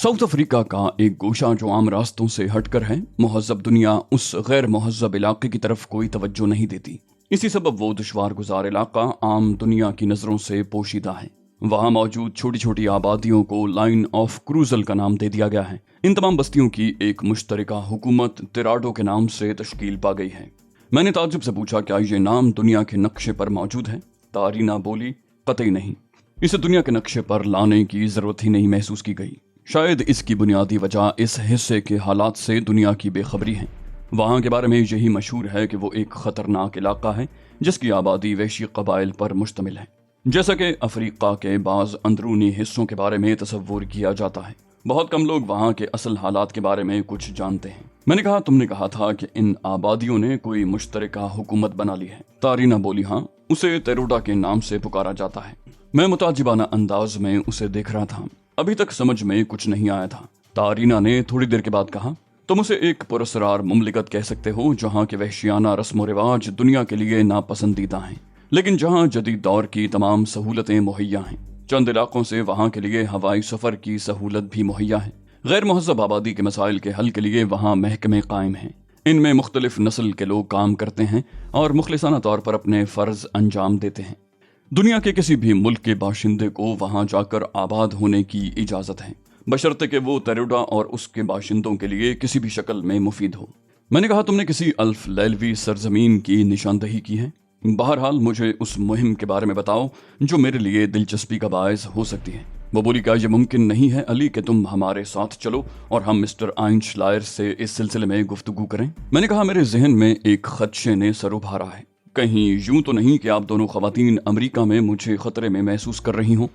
South Africa का एक गोशा जो आम रास्तों से हटकर है, मुहज़्ज़ब दुनिया उस गैर मुहज़्ज़ब इलाके की तरफ कोई तवज्जो नहीं देती। इसी सबब वो दुश्वार गुजार इलाका आम दुनिया की नज़रों से पोशीदा है। वहाँ मौजूद छोटी छोटी आबादियों को लाइन ऑफ क्रूजल का नाम दे दिया गया है। इन तमाम बस्तियों की एक मुश्तरका हुकूमत तिराडो के नाम से तश्कील पा गई है। मैंने ताज्जुब से पूछा, क्या ये नाम दुनिया के नक्शे पर मौजूद है? तारीना बोली, कतई नहीं। इसे दुनिया के नक्शे पर लाने की ज़रूरत ही नहीं महसूस की गई। शायद इसकी बुनियादी वजह इस हिस्से के हालात से दुनिया की बेखबरी है। वहाँ के बारे में यही मशहूर है कि वो एक ख़तरनाक इलाका है जिसकी आबादी वहशी कबाइल पर मुश्तमिल है। जैसा कि अफ्रीका के बाज़ अंदरूनी हिस्सों के बारे में तसव्वुर किया जाता है, बहुत कम लोग वहाँ के असल हालात के बारे में कुछ जानते हैं। मैंने कहा, तुमने कहा था कि इन आबादियों ने कोई मुश्तरका हुकूमत बना ली है। तारीना बोली, हाँ, उसे तेरोडा के नाम से पुकारा जाता है। मैं मुताजिबाना अंदाज में उसे देख रहा था। अभी तक समझ में कुछ नहीं आया था। तारीना ने थोड़ी देर के बाद कहा, तुम उसे एक पुरस्कार मुमलिकत कह सकते हो जहाँ के वहशियाना रस्म रिवाज दुनिया के लिए नापसंदीदा हैं, लेकिन जहाँ जदीद दौर की तमाम सहूलतें मुहैया हैं। चंद इलाकों से वहाँ के लिए हवाई सफ़र की सहूलत भी मुहैया है। गैर मुहज़्ज़ब आबादी के मसाइल के हल के लिए वहाँ महकमे कायम हैं। इनमें मुख्तलिफ नस्ल के लोग काम करते हैं और मुखलिसाना तौर पर अपने फ़र्ज अंजाम देते हैं। दुनिया के किसी भी मुल्क के बाशिंदे को वहां जाकर आबाद होने की इजाजत है, बशर्ते कि वो तेरोडा और उसके बाशिंदों के लिए किसी भी शक्ल में मुफीद हो। मैंने कहा, तुमने किसी अल्फ लैलवी सरजमीन की निशानदही की है? बहरहाल मुझे उस मुहिम के बारे में बताओ जो मेरे लिए दिलचस्पी का बायस हो सकती है। वो बोली, क्या ये मुमकिन नहीं है अली कि तुम हमारे साथ चलो और हम मिस्टर आइंशलायर से इस सिलसिले में गुफ्तगू करें? मैंने कहा, मेरे जहन में एक खदशे ने सर उभारा है। कहीं यूं तो नहीं कि आप दोनों खवातीन अमेरिका में मुझे खतरे में महसूस कर रही हों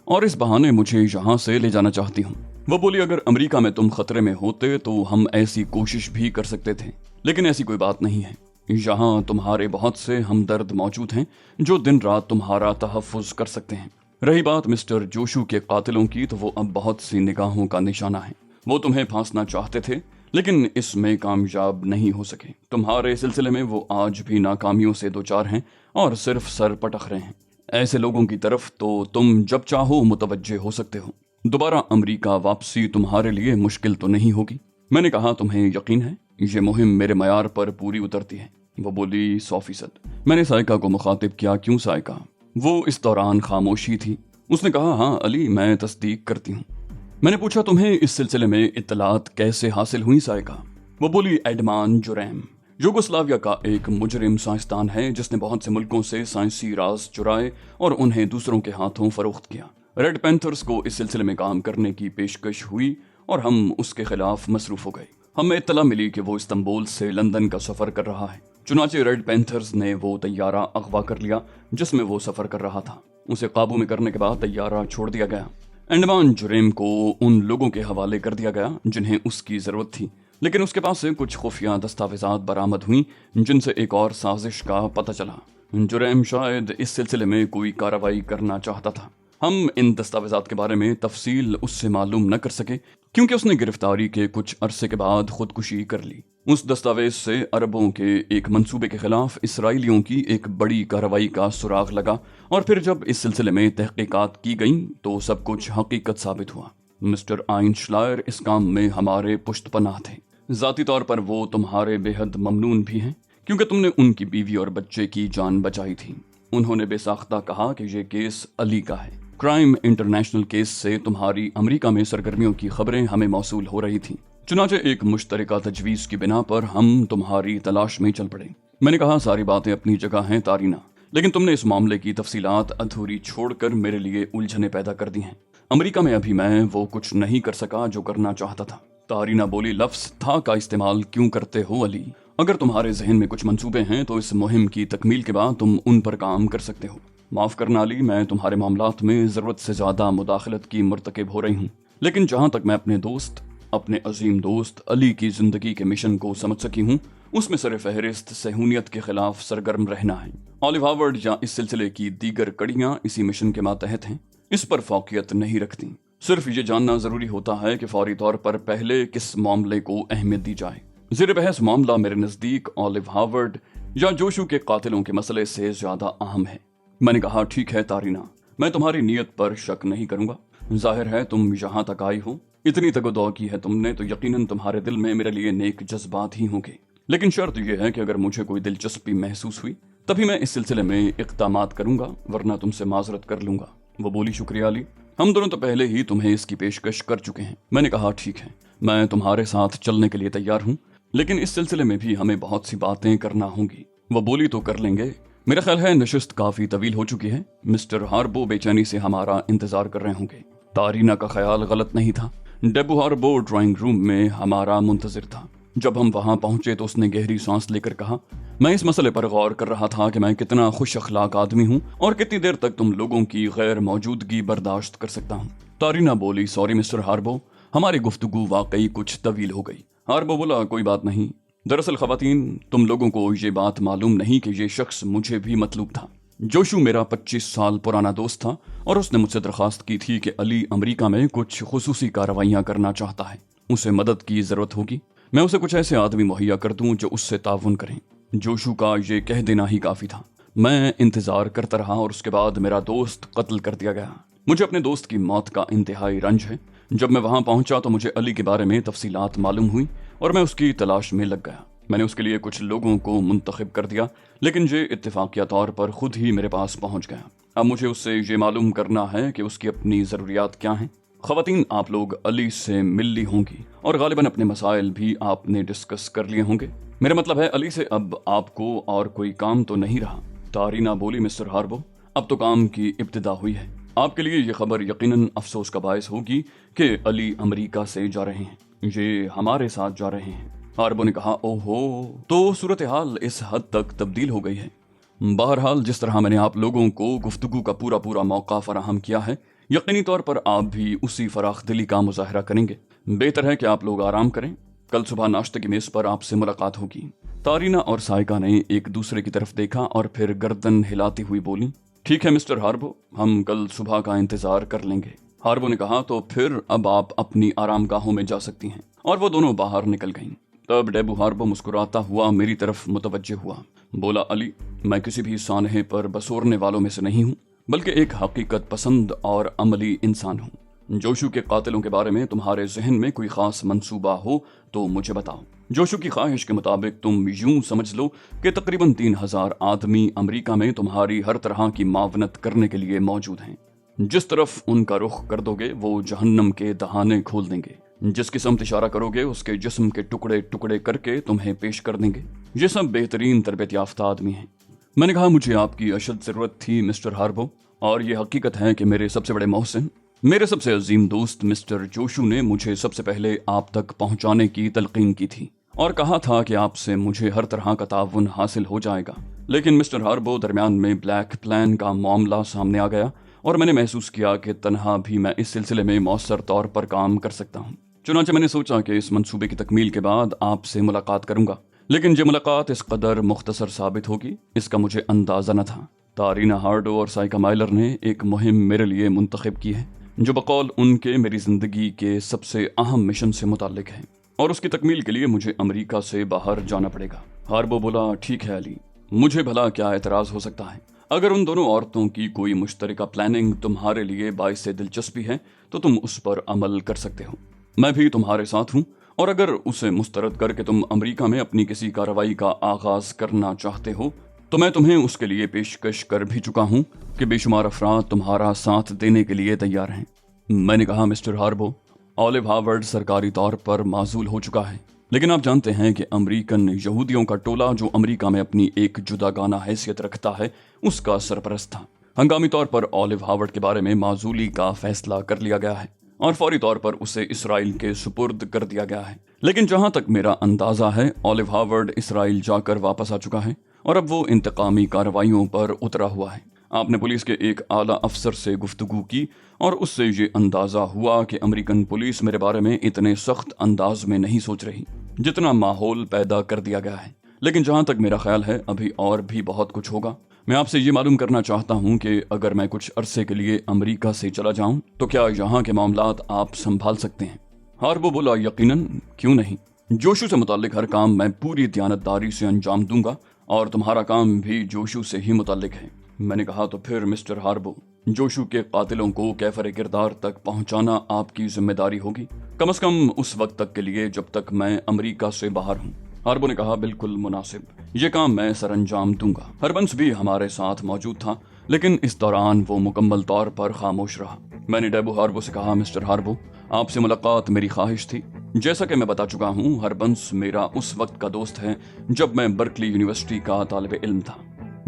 और इस बहाने मुझे यहाँ से ले जाना चाहती हूँ? वो बोली, अगर अमेरिका में तुम खतरे में होते तो हम ऐसी कोशिश भी कर सकते थे, लेकिन ऐसी कोई बात नहीं है। यहाँ तुम्हारे बहुत से हमदर्द मौजूद हैं जो दिन रात तुम्हारा तहफ़्फ़ुज़ कर सकते हैं। रही बात मिस्टर जोशू के कातिलों की, तो वो अब बहुत सी निगाहों का निशाना है। वो तुम्हें फांसना चाहते थे लेकिन इसमें कामयाब नहीं हो सके। तुम्हारे सिलसिले में वो आज भी नाकामियों से दो चार हैं और सिर्फ सर पटक रहे हैं। ऐसे लोगों की तरफ तो तुम जब चाहो मुतवज्जे हो सकते हो। दोबारा अमेरिका वापसी तुम्हारे लिए मुश्किल तो नहीं होगी। मैंने कहा, तुम्हें यकीन है ये मुहिम मेरे मयार पर पूरी उतरती है? वो बोली, 100%। मैंने साइका को मुखातिब किया, क्यों साइका? वो इस दौरान खामोशी थी। उसने कहा, हाँ अली, मैं तस्दीक करती हूँ। मैंने पूछा, तुम्हें इस सिलसिले में इत्तलात कैसे हासिल हुई साइका? वो बोली, एडमान जुरैम यूगोस्लाविया का एक मुजरिम साइंसदान है जिसने बहुत से मुल्कों से साइंसी राज चुराए और उन्हें दूसरों के हाथों फरोख्त किया। रेड पैंथर्स को इस सिलसिले में काम करने की पेशकश हुई और हम उसके खिलाफ मसरूफ हो गए। हमें इत्तला मिली कि वो इस्तांबुल से लंदन का सफ़र कर रहा है। चुनाचे रेड पैंथर्स ने वो तैयारा अगवा कर लिया जिसमें वो सफ़र कर रहा था। उसे काबू में करने के बाद तैयारा छोड़ दिया गया। एडमान जुरैम को उन लोगों के हवाले कर दिया गया जिन्हें उसकी ज़रूरत थी, लेकिन उसके पास से कुछ खुफिया दस्तावेज़ात बरामद हुई जिनसे एक और साजिश का पता चला। जुरैम शायद इस सिलसिले में कोई कार्रवाई करना चाहता था। हम इन दस्तावेज़ात के बारे में तफसील उससे मालूम न कर सके क्योंकि उसने गिरफ्तारी के कुछ अरसे के बाद खुदकुशी कर ली। उस दस्तावेज से अरबों के एक मंसूबे के खिलाफ इसराइलियों की एक बड़ी कार्रवाई का सुराग लगा और फिर जब इस सिलसिले में तहकीकात की गईं तो सब कुछ हकीकत साबित हुआ। मिस्टर आइंशलायर इस काम में हमारे पुश्तपनाह थे। ज़ाती तौर पर वो तुम्हारे बेहद ममनून भी हैं क्योंकि तुमने उनकी बीवी और बच्चे की जान बचाई थी। उन्होंने बेसाख्ता कहा कि ये केस अली का है। क्राइम इंटरनेशनल केस से तुम्हारी अमेरिका में सरगर्मियों की खबरें हमें मौसूल हो रही थीं। चुनाचे एक मुश्तरका तजवीज़ की बिना पर हम तुम्हारी तलाश में चल पड़े। मैंने कहा, सारी बातें अपनी जगह हैं तारीना, लेकिन तुमने इस मामले की तफसीलात अधूरी छोड़कर मेरे लिए उलझने पैदा कर दी हैं। अमेरिका में अभी मैं वो कुछ नहीं कर सका जो करना चाहता था। तारीना बोली, लफ्ज़ था का इस्तेमाल क्यों करते हो अली? अगर तुम्हारे जहन में कुछ मंसूबे हैं तो इस मुहिम की तकमील के बाद तुम उन पर काम कर सकते हो। माफ़ करना अली, मैं तुम्हारे मामलात में ज़रूरत से ज़्यादा मुदाखलत की मर्तकब हो रही हूँ, लेकिन जहाँ तक मैं अपने अजीम दोस्त अली की ज़िंदगी के मिशन को समझ सकी हूँ, उसमें सर फहरिस्त सहूनियत के खिलाफ सरगर्म रहना है। ऑलिव हार्वर्ड या इस सिलसिले की दीगर कड़ियाँ इसी मिशन के मातहत हैं। इस पर फौकियत नहीं रखती। सिर्फ ये जानना ज़रूरी होता है कि फौरी तौर पर पहले किस मामले को अहमियत दी जाए। ज़ेर बहस मामला मेरे नज़दीक ऑलिव हार्वर्ड या जोशू के कातिलों के मसले से ज़्यादा अहम है। मैंने कहा, ठीक है तारीना, मैं तुम्हारी नीयत पर शक नहीं करूँगा। जाहिर है तुम यहाँ तक आई हो اتنی तगदौ की है तुमने तो यकीनन तुम्हारे दिल में मेरे लिए नेक जज्बात ही होंगे, लेकिन शर्त यह है कि अगर मुझे कोई दिलचस्पी महसूस हुई तभी मैं इस सिलसिले में इक़दामात करूंगा, वरना तुमसे माजरत कर लूंगा। वो बोली, शुक्रिया अली, हम दोनों तो पहले ही तुम्हें इसकी पेशकश कर चुके हैं। मैंने कहा, ठीक है, मैं तुम्हारे साथ चलने के लिए तैयार हूँ, लेकिन इस सिलसिले में भी हमें बहुत सी बातें करना होंगी। वो बोली, तो कर लेंगे। मेरा ख्याल है नशिस्त काफी तवील हो चुकी है, मिस्टर हार्बो बेचैनी से हमारा इंतजार कर रहे होंगे। तारीना का ख्याल गलत नहीं था। डेबू हार्बो ड्राइंग रूम में हमारा मुंतजिर था। जब हम वहां पहुंचे तो उसने गहरी सांस लेकर कहा, मैं इस मसले पर गौर कर रहा था कि मैं कितना खुश अखलाक आदमी हूँ और कितनी देर तक तुम लोगों की गैर मौजूदगी बर्दाश्त कर सकता हूँ। तारीना बोली, सॉरी मिस्टर हार्बो, हमारी गुफ्तगू वाकई कुछ तवील हो गई। हार्बो बोला, कोई बात नहीं, दरअसल खवातीन, तुम लोगों को ये बात मालूम नहीं कि ये शख्स मुझे भी मतलूब था। जोशू मेरा 25 साल पुराना दोस्त था और उसने मुझसे दरख्वास्त की थी कि अली अमेरिका में कुछ खुसूसी कार्रवाइयाँ करना चाहता है, उसे मदद की ज़रूरत होगी, मैं उसे कुछ ऐसे आदमी मुहैया कर दूं जो उससे ताउन करें। जोशू का ये कह देना ही काफ़ी था। मैं इंतज़ार करता रहा और उसके बाद मेरा दोस्त कत्ल कर दिया गया। मुझे अपने दोस्त की मौत का इंतहाई रंज है। जब मैं वहाँ पहुँचा तो मुझे अली के बारे में तफसीलात मालूम हुई और मैं उसकी तलाश में लग गया। मैंने उसके लिए कुछ लोगों को मुंतखब कर दिया, लेकिन ये इत्तेफाकिया तौर पर खुद ही मेरे पास पहुँच गया। अब मुझे उससे ये मालूम करना है कि उसकी अपनी ज़रूरियात क्या हैं। ख़वातीन, आप लोग अली से मिल ली होंगी और गालिबन अपने मसाइल भी आपने डिस्कस कर लिए होंगे। मेरा मतलब है, अली से अब आपको और कोई काम तो नहीं रहा। तारीना बोली, मिस्टर हार्बो, अब तो काम की इब्तिदा हुई है। आपके लिए ये खबर यकीनन अफसोस का बायस होगी कि अली अमेरिका से जा रहे हैं, ये हमारे साथ जा रहे हैं। हार्बो ने कहा, ओहो, तो सूरत हाल इस हद तक तब्दील हो गई है। बहरहाल, जिस तरह मैंने आप लोगों को गुफ्तगू का पूरा पूरा मौका फराहम किया है, यकीनी तौर पर आप भी उसी फराख दिली का मुजाहरा करेंगे। बेहतर है कि आप लोग आराम करें, कल सुबह नाश्ते की मेज़ पर आपसे मुलाकात होगी। तारीना और साइका ने एक दूसरे की तरफ देखा और फिर गर्दन हिलाती हुई बोली, ठीक है मिस्टर हार्बो, हम कल सुबह का इंतजार कर लेंगे। हार्बो ने कहा, तो फिर अब आप अपनी आरामगाहों में जा सकती हैं। और वो दोनों बाहर निकल गईं। तब डेबू हार्बो मुस्कुराता हुआ मेरी तरफ मुतवज्जे हुआ। बोला, अली, मैं किसी भी सानहे पर बसोरने वालों में से नहीं हूँ, बल्कि एक हकीकत पसंद और अमली इंसान हूँ। जोशू के कातिलों के बारे में तुम्हारे जहन में कोई खास मंसूबा हो तो मुझे बताओ। जोशू की ख्वाहिश के मुताबिक तुम यूं समझ लो कि तकरीबन 3000 आदमी अमेरिका में तुम्हारी हर तरह की मावनत करने के लिए मौजूद हैं। जिस तरफ उनका रुख कर दोगे वो जहन्नम के दहाने खोल देंगे। जिस किस्म इशारा करोगे उसके जिस्म के टुकड़े टुकड़े करके तुम्हें पेश कर देंगे। ये सब बेहतरीन तरबियत याफ्ता आदमी हैं। मैंने कहा, मुझे आपकी अशद ज़रूरत थी मिस्टर हार्बो, और ये हकीकत है कि मेरे सबसे बड़े मोहसिन, मेरे सबसे अजीम दोस्त मिस्टर जोशू ने मुझे सबसे पहले आप तक पहुंचाने की तलकीन की थी और कहा था कि आपसे मुझे हर तरह का ताउन हासिल हो जाएगा। लेकिन मिस्टर हार्बो, दरमियान में ब्लैक प्लान का मामला सामने आ गया और मैंने महसूस किया कि तन्हा भी मैं इस सिलसिले में मौसर तौर पर काम कर सकता हूँ। चुनांचे मैंने सोचा कि इस मंसूबे की तकमील के बाद आपसे मुलाकात करूंगा, लेकिन ये मुलाकात इस कदर मुख्तसर साबित होगी इसका मुझे अंदाजा न था। तारीना हार्डो और साइका माइलर ने एक मुहिम मेरे लिए मुंतखब की है जो बकौल उनके मेरी ज़िंदगी के सबसे अहम मिशन से मुताल्लिक है, और उसकी तकमील के लिए मुझे अमेरिका से बाहर जाना पड़ेगा। हार्बो बोला, ठीक है अली, मुझे भला क्या एतराज़ हो सकता है। अगर उन दोनों औरतों की कोई मुश्तरका प्लानिंग तुम्हारे लिए बाइस से दिलचस्पी है तो तुम उस पर अमल कर सकते हो। मैं भी तुम्हारे साथ हूँ, और अगर उसे मुस्तरद करके तुम अमेरिका में अपनी किसी कार्रवाई का आगाज करना चाहते हो तो मैं तुम्हें उसके लिए पेशकश कर भी चुका हूँ कि बेशुमार अफराद तुम्हारा साथ देने के लिए तैयार हैं। मैंने कहा, मिस्टर हार्बो, ऑलिव हार्वर्ड सरकारी तौर पर माजूल हो चुका है, लेकिन आप जानते हैं कि अमेरिकन यहूदियों का टोला जो अमेरिका में अपनी एक जुदागाना हैसियत रखता है उसका सरपरस्त था। हंगामी तौर पर ऑलिव हार्वर्ड के बारे में माजूली का फैसला कर लिया गया है और फौरी तौर पर उसे इसराइल के सुपुर्द कर दिया गया है। लेकिन जहां तक मेरा अंदाजा है, ऑलिव हार्वर्ड इसराइल जाकर वापस आ चुका है और अब वो इंतकामी कार्रवाइयों पर उतरा हुआ है। आपने पुलिस के एक आला अफसर से गुफ्तगू की और उससे ये अंदाजा हुआ कि अमेरिकन पुलिस मेरे बारे में इतने सख्त अंदाज में नहीं सोच रही जितना माहौल पैदा कर दिया गया है। लेकिन जहां तक मेरा ख्याल है, अभी और भी बहुत कुछ होगा। मैं आपसे ये मालूम करना चाहता हूँ कि अगर मैं कुछ अरसे के लिए अमेरिका से चला जाऊँ तो क्या यहाँ के मामलात आप संभाल सकते हैं? हार्बो बोला, यकीनन, क्यों नहीं। जोशू से मुताल्लिक हर काम मैं पूरी दयानतदारी से अंजाम दूंगा और तुम्हारा काम भी जोशू से ही मुताल्लिक है। मैंने कहा, तो फिर मिस्टर हार्बो, जोशू के कातिलों को कैफर किरदार तक पहुंचाना आपकी जिम्मेदारी होगी। कम से कम उस वक्त तक के लिए जब तक मैं अमेरिका से बाहर हूँ। हार्बो ने कहा, बिल्कुल मुनासिब, ये काम मैं सरअंजाम दूंगा। हरबंस भी हमारे साथ मौजूद था, लेकिन इस दौरान वो मुकम्मल तौर पर खामोश रहा। मैंने डेबू हार्बो से कहा, मिस्टर हार्बो, आपसे मुलाकात मेरी ख्वाहिश थी। जैसा कि मैं बता चुका हूँ, हरबंस मेरा उस वक्त का दोस्त है जब मैं बर्कली यूनिवर्सिटी का तालिब इल्म था।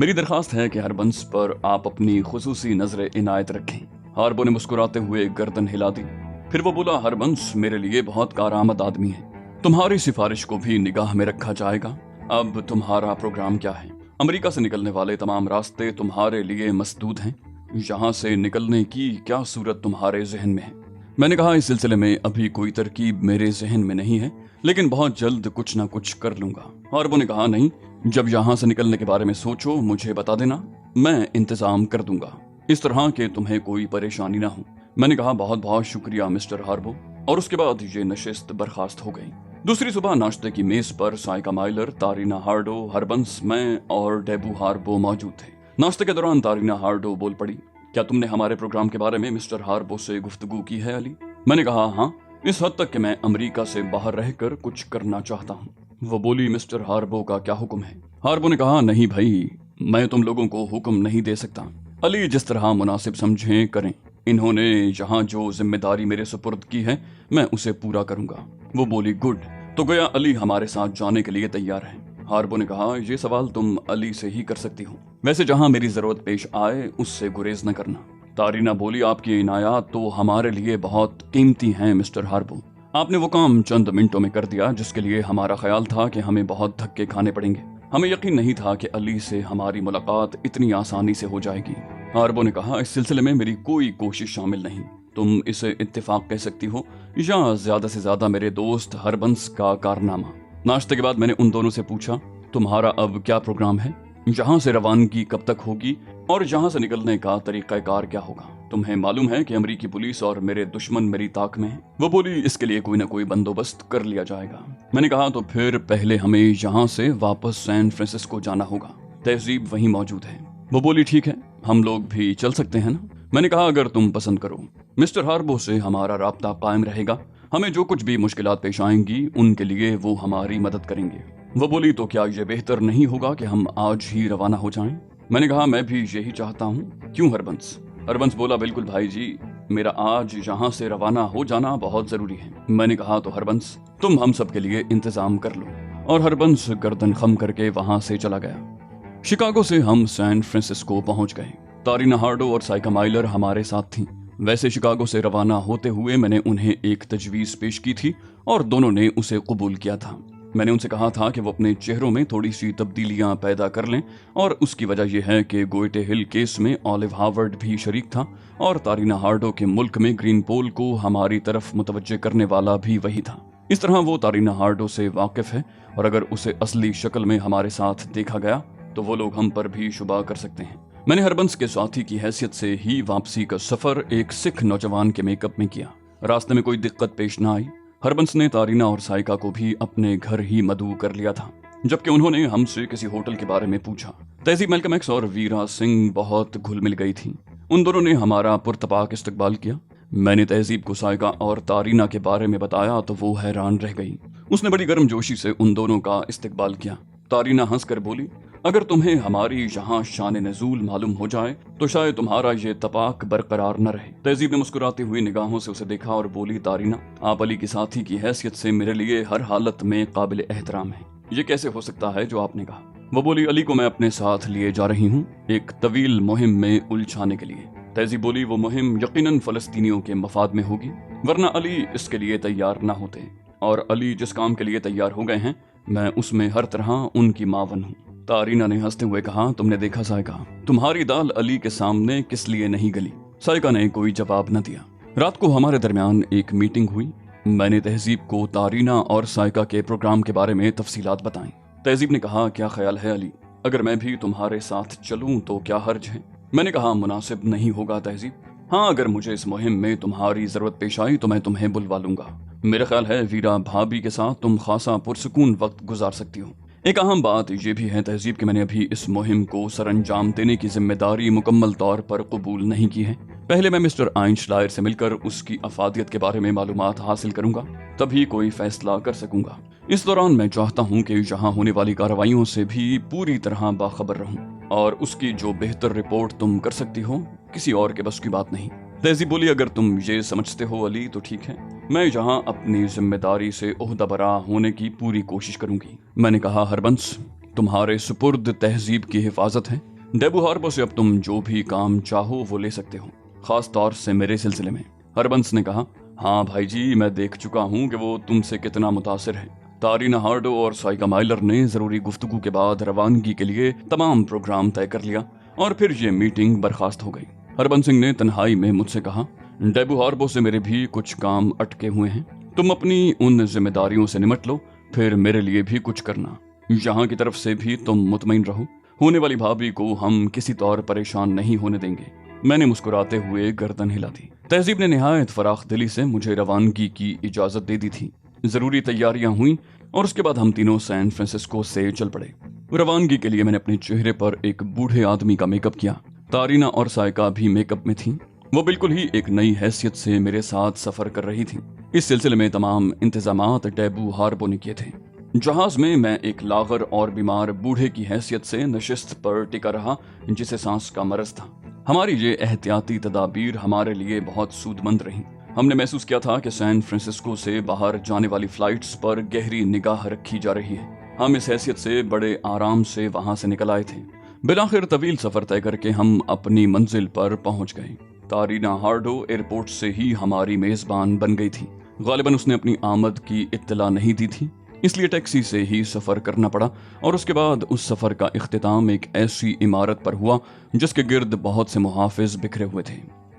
मेरी दरखास्त है कि हरबंस पर आप अपनी खुसूसी नजर इनायत रखें। हार्बो ने मुस्कुराते हुए गर्दन हिला दी। फिर वो बोला, हरबंस मेरे लिए बहुत कारआमद आदमी है, तुम्हारी सिफारिश को भी निगाह में रखा जाएगा। अब तुम्हारा प्रोग्राम क्या है? अमेरिका से निकलने वाले तमाम रास्ते तुम्हारे लिए मसदूद हैं। यहाँ से निकलने की क्या सूरत तुम्हारे जहन में है? मैंने कहा, इस सिलसिले में अभी कोई तरकीब मेरे जहन में नहीं है, लेकिन बहुत जल्द कुछ ना कुछ कर लूंगा। हार्बो ने कहा, नहीं, जब यहाँ से निकलने के बारे में सोचो मुझे बता देना, मैं इंतजाम कर दूंगा, इस तरह के तुम्हें कोई परेशानी ना हो। मैंने कहा, बहुत बहुत शुक्रिया मिस्टर हार्बो, और उसके बाद ये नशिस्त बर्खास्त हो गई। दूसरी सुबह नाश्ते की मेज पर साइका माइलर, तारीना हार्डो, हरबंस, मैं और डेबू हार्बो मौजूद थे। नाश्ते के दौरान तारीना हार्डो बोल पड़ी, क्या तुमने हमारे प्रोग्राम के बारे में मिस्टर हार्बो से गुफ्तगू की है अली? मैंने कहा, हाँ, इस हद तक कि मैं अमेरिका से बाहर रहकर कुछ करना चाहता हूँ। वो बोली, मिस्टर हार्बो का क्या हुक्म है? हार्बो ने कहा, नहीं भाई, मैं तुम लोगों को हुक्म नहीं दे सकता। अली जिस तरह मुनासिब समझें करें। इन्होंने यहाँ जो जिम्मेदारी मेरे सुपुर्द की है मैं उसे पूरा करूंगा। वो बोली, गुड, तो गया अली हमारे साथ जाने के लिए तैयार है? हार्बो ने कहा, ये सवाल तुम अली से ही कर सकती हो, वैसे जहाँ मेरी जरूरत पेश आए उससे गुरेज न करना। तारीना बोली, आपकी इनायत तो हमारे लिए बहुत कीमती हैं मिस्टर हार्बो। आपने वो काम चंद मिनटों में कर दिया जिसके लिए हमारा ख्याल था कि हमें बहुत धक्के खाने पड़ेंगे। हमें यकीन नहीं था कि अली से हमारी मुलाकात इतनी आसानी से हो जाएगी। हार्बो ने कहा, इस सिलसिले में मेरी कोई कोशिश शामिल नहीं, तुम इसे इत्तेफाक कह सकती हो या ज्यादा से ज्यादा मेरे दोस्त हरबंस का कारनामा। नाश्ते के बाद मैंने उन दोनों से पूछा, तुम्हारा अब क्या प्रोग्राम है? यहाँ से रवानगी कब तक होगी और यहाँ से निकलने का तरीक़ाकार क्या होगा? तुम्हें मालूम है कि अमेरिकी पुलिस और मेरे दुश्मन मेरी ताक में है। वो बोली, इसके लिए कोई ना कोई बंदोबस्त कर लिया जाएगा। मैंने कहा, तो फिर पहले हमें यहाँ से वापस सैन फ्रांसिस्को जाना होगा, तहजीब वहीं मौजूद है। वो बोली, ठीक है, हम लोग भी चल सकते हैं ना? मैंने कहा, अगर तुम पसंद करो। मिस्टर हार्बो से हमारा राब्ता कायम रहेगा, हमें जो कुछ भी मुश्किलात पेश आएंगी उनके लिए वो हमारी मदद करेंगे। वो बोली, तो क्या ये बेहतर नहीं होगा कि हम आज ही रवाना हो जाएं? मैंने कहा, मैं भी यही चाहता हूँ। क्यों हरबंस? हरबंस बोला, बिल्कुल भाई जी, मेरा आज यहाँ से रवाना हो जाना बहुत जरूरी है। मैंने कहा, तो हरबंस तुम हम सब के लिए इंतजाम कर लो। और हरबंस गर्दन खम करके वहां से चला गया। शिकागो से हम सैन फ्रांसिस्को पहुंच गए। तारीना हार्डो और साइका माइलर हमारे साथ थीं। वैसे शिकागो से रवाना होते हुए मैंने उन्हें एक तजवीज़ पेश की थी और दोनों ने उसे कबूल किया था। मैंने उनसे कहा था कि वो अपने चेहरों में थोड़ी सी तब्दीलियां पैदा कर लें, और उसकी वजह यह है कि गोएटे हिल केस में ऑलिव हार्वर्ड भी शरीक था और तारीना हार्डो के मुल्क में ग्रीन पोल को हमारी तरफ मुतवज्जे करने वाला भी वही था। इस तरह वो तारीना हार्डो से वाकिफ है, और अगर उसे असली शक्ल में हमारे साथ देखा गया तो वो लोग हम पर भी शुबा कर सकते हैं। मैंने हरबंस के साथी की हैसियत से ही वापसी का सफर एक सिख नौजवान के मेकअप में किया। रास्ते में कोई दिक्कत पेश न आई। हरबंस ने तारीना और साइका को भी अपने घर ही मदऊ कर लिया था, जबकि उन्होंने हमसे किसी होटल के बारे में पूछा। तहजीब मेलकम एक्स और वीरा सिंह बहुत घुल मिल गई थी। उन दोनों ने हमारा पुरतपाक इस्तकबाल किया। मैंने तहजीब को साइका और तारीना के बारे में बताया तो वो हैरान रह गई। उसने बड़ी गर्मजोशी से उन दोनों का इस्तकबाल किया। तारीना हंसकर बोली, अगर तुम्हें हमारी यहाँ शान नज़ूल मालूम हो जाए तो शायद तुम्हारा ये तपाक बरकरार न रहे। तहजीब ने मुस्कुराती हुई निगाहों से उसे देखा और बोली, तारीना, आप अली की साथी की हैसियत से मेरे लिए हर हालत में काबिल एहतराम है। ये कैसे हो सकता है जो आपने कहा? वो बोली, अली को मैं अपने साथ लिए जा रही हूँ एक तवील मुहिम में उलझाने के लिए। तहजीब बोली, वो मुहिम यकीनन फलस्तीनियों के मफाद में होगी, वरना अली इसके लिए तैयार न होते, और अली जिस काम के लिए तैयार हो गए हैं मैं उसमें हर तरह उनकी मावन हूँ। तारीना ने हंसते हुए कहा, तुमने देखा साइका, तुम्हारी दाल अली के सामने किस लिए नहीं गली? साइका ने कोई जवाब न दिया। रात को हमारे दरमियान एक मीटिंग हुई। मैंने तहजीब को तारीना और साइका के प्रोग्राम के बारे में तफसीलात बताई। तहजीब ने कहा, क्या ख्याल है अली, अगर मैं भी तुम्हारे साथ चलूं तो क्या हर्ज है? मैंने कहा, मुनासिब नहीं होगा तहजीब। हाँ, अगर मुझे इस मुहिम में तुम्हारी जरूरत पेश आई तो मैं तुम्हें बुलवा लूंगा। मेरा ख्याल है वीरा भाभी के साथ तुम खासा पुरसुकून वक्त गुजार सकती हो। एक अहम बात यह भी है तहजीब कि मैंने अभी इस मुहिम को सरअंजाम देने की जिम्मेदारी मुकम्मल तौर पर कबूल नहीं की है। पहले मैं मिस्टर आइंशलायर से मिलकर उसकी अफादियत के बारे में मालूमात हासिल करूंगा, तभी कोई फैसला कर सकूंगा। इस दौरान मैं चाहता हूं कि यहाँ होने वाली कार्रवाइयों से भी पूरी तरह बाखबर रहूं, और उसकी जो बेहतर रिपोर्ट तुम कर सकती हो, किसी और के बस की बात नहीं। तहजीब बोली, अगर तुम ये समझते हो अली तो ठीक है, मैं यहाँ अपनी जिम्मेदारी से ओहदा बरा होने की पूरी कोशिश करूंगी। मैंने कहा, हरबंस, तुम्हारे सुपुर्द तहजीब की हिफाजत है। डेबू हार्बो से अब तुम जो भी काम चाहो वो ले सकते हो, खास तौर से मेरे सिलसिले में। हरबंस ने कहा, हाँ भाई जी, मैं देख चुका हूँ कि वो तुमसे कितना मुतासिर है। तारीना हार्डो और साइका माइलर ने जरूरी गुफ्तगू के बाद रवानगी के लिए तमाम प्रोग्राम तय कर लिया और फिर ये मीटिंग बर्खास्त हो गई। हरबंस सिंह ने तन्हाई में मुझसे कहा, डेबू हार्बो से मेरे भी कुछ काम अटके हुए हैं, तुम अपनी उन जिम्मेदारियों से निमट लो, फिर मेरे लिए भी कुछ करना। यहाँ की तरफ से भी तुम मुतमईन रहो, होने वाली भाभी को हम किसी तौर परेशान नहीं होने देंगे। मैंने मुस्कुराते हुए गर्दन हिला दी। तहजीब ने निहायत फराख दिली से मुझे रवानगी की इजाजत दे दी थी। जरूरी तैयारियां हुई और उसके बाद हम तीनों सैन फ्रांसिस्को से चल पड़े। रवानगी के लिए मैंने अपने चेहरे पर एक बूढ़े आदमी का मेकअप किया। तारीना और साइका भी मेकअप में थी। वो बिल्कुल ही एक नई हैसियत से मेरे साथ सफर कर रही थी। इस सिलसिले में तमाम इंतजामात डेबू हार्बो ने किए थे। जहाज में मैं एक लागर और बीमार बूढ़े की हैसियत से नशिस्त पर टिका रहा, जिसे सांस का मरज था। हमारी ये एहतियाती तदाबीर हमारे लिए बहुत सूदमंद रहीं। हमने महसूस किया था कि सैन फ्रांसिस्को से बाहर जाने वाली फ्लाइट्स पर गहरी निगाह रखी जा रही है। हम इस हैसियत से बड़े आराम से वहां से निकल आए थे। बिलाखिर तवील सफर तय करके हम अपनी मंजिल पर पहुंच गए। तारीना हार्डो एयरपोर्ट से ही हमारी मेजबान बन गई थी। गालिबन उसने अपनी आमद की इत्तला नहीं दी थी, इसलिए टैक्सी से ही सफर करना पड़ा और उसके बाद उस सफर का इख्तिताम एक ऐसी इमारत पर हुआ जिसके गिर्द बहुत से मुहाफिज बिखरे हुए थे।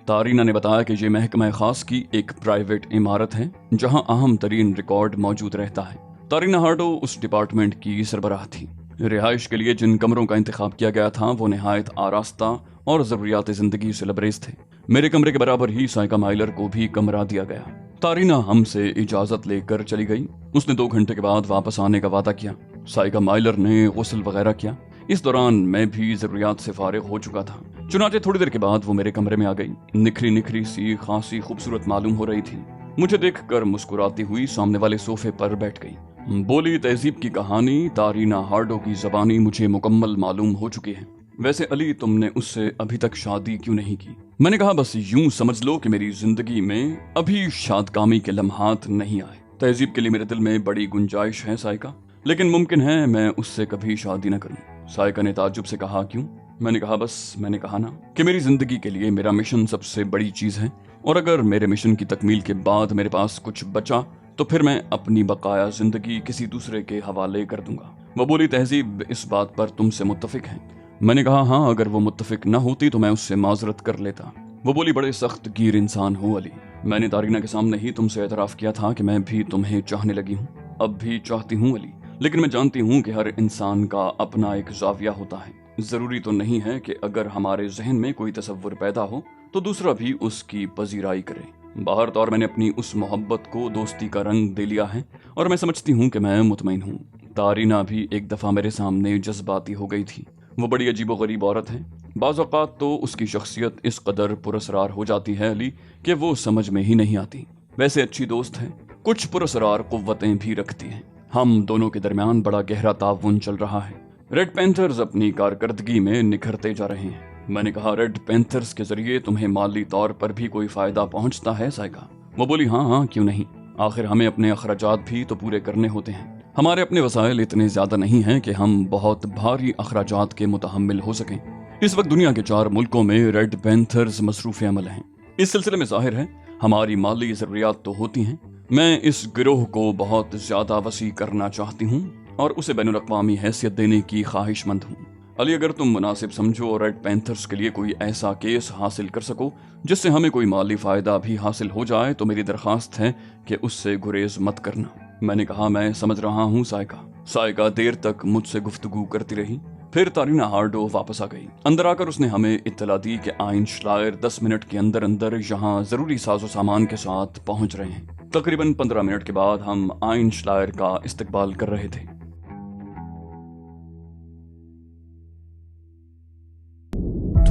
तारीना ने बताया कि ये महकमा खास की एक प्राइवेट इमारत है जहां अहम तरीन रिकॉर्ड मौजूद रहता है। तारीना हार्डो उस डिपार्टमेंट की सरबराह थी। रिहाइश के लिए जिन कमरों का इंतखाब किया गया था वो निहायत आरास्ता और जरूरियात जिंदगी से लबरेज थे। मेरे कमरे के बराबर ही साइका माइलर को भी कमरा दिया गया। तारीना हमसे इजाजत लेकर चली गई। उसने 2 घंटे के बाद वापस आने का वादा किया। साइका माइलर ने गुस्ल वगैरह किया। इस दौरान मैं भी जरूरियात से फारिग हो चुका था। चुनाचे थोड़ी देर के बाद वो मेरे कमरे में आ गई। निखरी निखरी सी खासी खूबसूरत मालूम हो रही थी। मुझे देखकर मुस्कुराती हुई सामने वाले सोफे पर बैठ गई। बोली, तहजीब की कहानी तारीना हार्डो की जबानी मुझे मुकम्मल मालूम हो चुकी है। वैसे अली, तुमने उससे अभी तक शादी क्यों नहीं की? मैंने कहा, बस यूं समझ लो कि मेरी जिंदगी में अभी शादकामी के लम्हात नहीं आए। तहजीब के लिए मेरे दिल में बड़ी गुंजाइश है साइका, लेकिन मुमकिन है मैं उससे कभी शादी न करूं। साइका ने ताज्जुब से कहा, क्यों? मैंने कहा, बस मैंने कहा ना कि मेरी जिंदगी के लिए मेरा मिशन सबसे बड़ी चीज है, और अगर मेरे मिशन की तकमील के बाद मेरे पास कुछ बचा तो फिर मैं अपनी बकाया जिंदगी किसी दूसरे के हवाले कर दूंगा। वो बोली, तहजीब इस बात पर तुमसे मुत्तफिक है? मैंने कहा, हाँ, अगर वो मुत्तफिक न होती तो मैं उससे माजरत कर लेता। वो बोली, बड़े सख्त गिर इंसान हो अली। मैंने तारीना के सामने ही तुमसे एतराफ किया था कि मैं भी तुम्हें चाहने लगी हूँ, अब भी चाहती हूँ अली, लेकिन मैं जानती हूँ कि हर इंसान का अपना एक जाविया होता है। जरूरी तो नहीं है कि अगर हमारे जहन में कोई तसव्वुर पैदा हो तो दूसरा भी उसकी पजीराई करे। बाहर तौर मैंने अपनी उस मोहब्बत को दोस्ती का रंग दे लिया है और मैं समझती हूँ कि मैं मुतमईन हूँ। तारीना भी एक दफा मेरे सामने जज्बाती हो गई थी। वो बड़ी अजीबो गरीब औरत है। बाज़ औक़ात तो उसकी शख्सियत इस कदर पुरअसरार हो जाती है अली कि वो समझ में ही नहीं आती। वैसे अच्छी दोस्त है, कुछ पुरअसरार कुव्वतें भी रखती हैं। हम दोनों के दरमियान बड़ा गहरा ताउन चल रहा है। रेड पैंथर्स अपनी कारकर्दगी में निखरते जा रहे हैं। मैंने कहा, रेड पैंथर्स के जरिए तुम्हें माली तौर पर भी कोई फायदा पहुंचता है साइका? वो बोली, हाँ हाँ, क्यों नहीं, आखिर हमें अपने अखराजात भी तो पूरे करने होते हैं। हमारे अपने वसाइल इतने ज्यादा नहीं हैं कि हम बहुत भारी अखराजात के मुतहम्मिल हो सकें। इस वक्त दुनिया के 4 मुल्कों में रेड पैंथर्स मसरूफ अमल हैं। इस सिलसिले में जाहिर है हमारी माली जरूरियात तो होती हैं। मैं इस गिरोह को बहुत ज्यादा वसी करना चाहती हूँ और उसे बैनुल अक़वामी हैसियत देने की ख्वाहिशमंद हूँ। अली, अगर तुम मुनासिब समझो और रेड पैंथर्स के लिए कोई ऐसा केस हासिल कर सको जिससे हमें कोई माली फायदा भी हासिल हो जाए तो मेरी दरख्वास्त है कि उससे गुरेज मत करना। मैंने कहा, मैं समझ रहा हूँ साइका। साइका देर तक मुझसे गुफ्तगू करती रही। फिर तारीना हार्डो वापस आ गई। अंदर आकर उसने हमें इत्तला दी कि आइंशलायर 10 मिनट के अंदर अंदर यहाँ जरूरी साजो सामान के साथ पहुंच रहे हैं। तकरीबन 15 मिनट के बाद हम आइंशलायर का इस्तकबाल कर रहे थे।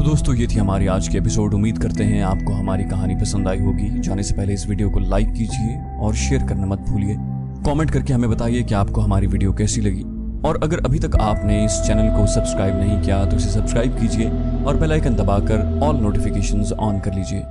تو دوستو یہ تھی ہماری آج کی ایپیسوڈ. امید کرتے ہیں آپ کو ہماری کہانی پسند آئی ہوگی. جانے سے پہلے اس ویڈیو کو لائک کیجئے اور شیئر کرنا مت بھولیے. کامنٹ کر کے ہمیں بتائیے کہ آپ کو ہماری ویڈیو کیسی لگی. اور اگر ابھی تک آپ نے اس چینل کو سبسکرائب نہیں کیا تو اسے سبسکرائب کیجئے اور بیل آئیکن دبا کر آل نوٹیفیکیشنز آن کر لیجئے.